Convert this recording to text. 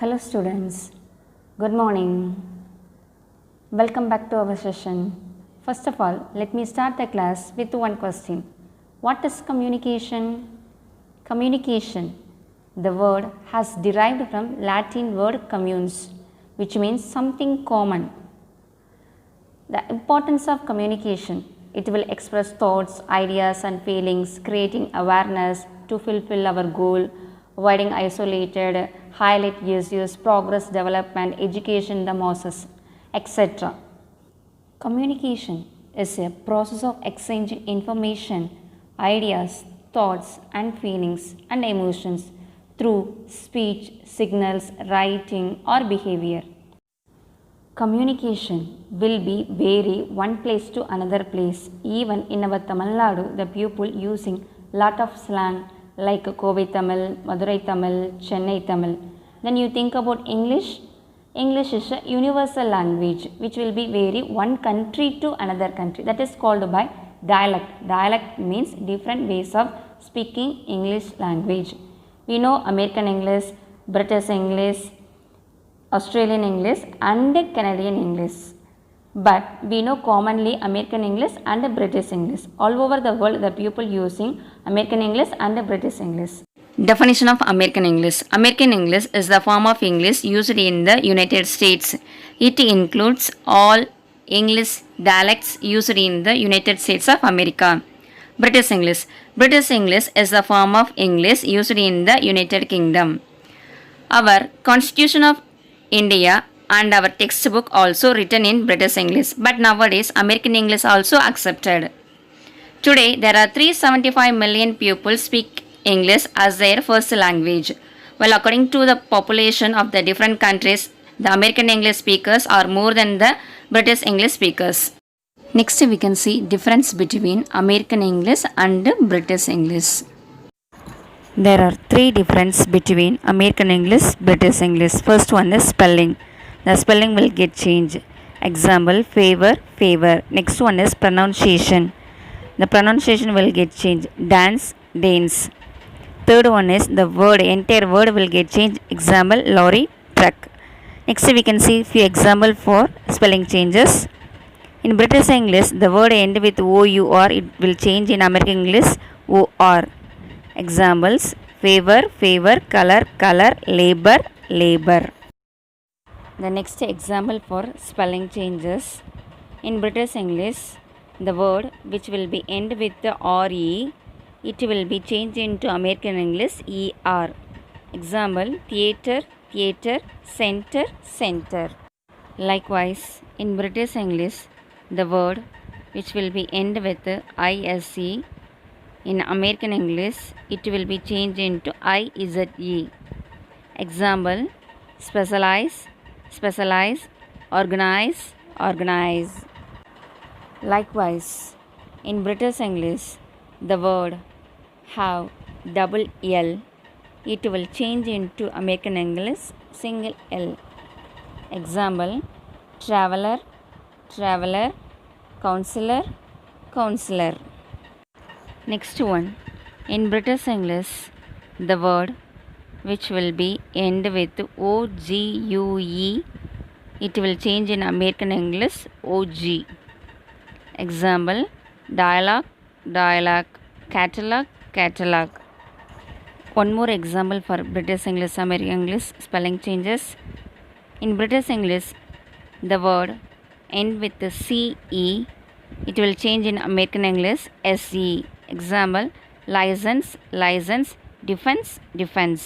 Hello students, good morning. Welcome back to our session. First of all, let me start the class with one question. What is communication? Communication, the word has derived from Latin word communes, which means something common. The importance of communication, it will express thoughts, ideas and feelings, creating awareness to fulfill our goal, avoiding isolated, highlight issues, progress, development, education, the masses, etc. Communication is a process of exchanging information, ideas, thoughts and feelings and emotions through speech, signals, writing or behavior. Communication will be vary one place to another place. Even in our Tamil Nadu, the people using lot of slang like Kovai Tamil, Madurai Tamil, Chennai Tamil. Then you think about English. English is a universal language which will be vary one country to another country. That is called by dialect. Dialect means different ways of speaking English language. We know American English, British English, Australian English and Canadian English. But we know commonly American English and British English. All over the world the people using American English and British English. Definition of American English. American English is the form of English used in the United States. It includes all English dialects used in the United States of America. British English. British English is the form of English used in the United Kingdom. Our Constitution of India and our textbook also written in British English, but nowadays American English also accepted. Today there are 375 million people speak English as their first language. Well, according to the population of the different countries, the American English speakers are more than the British English speakers. Next we can see difference between American English and British English. There are three differences between American English, British English. First one is spelling. The spelling will get changed. Example, favor, favor. Next one is pronunciation. The pronunciation will get changed. Dance, dance. Third one is the word, entire word will get changed. Example, lorry, truck. Next we can see few example for spelling changes. In British English, the word end with OUR. It will change in American English, OR. Examples, favor, favor, color, color, labor, labor. The next example for spelling changes. In British English, the word which will be end with the RE, it will be changed into American English ER. Example, theatre, theatre, center, center. Likewise, in British English, the word which will be end with ISE, in American English, it will be changed into IZE. Example, specialize, specialize, organize, organize. Likewise, in British English, the word have double L, it will change into American English single L. Example, traveler, traveler, counselor, counselor. Next one, in British English, the word which will be end with OGUE, it will change in American English OG. Example, dialogue, dialogue, catalog, catalog. One more example for British English, American English spelling changes. In British English, the word end with the CE, it will change in American English SE. Example, license, license, defense, defense.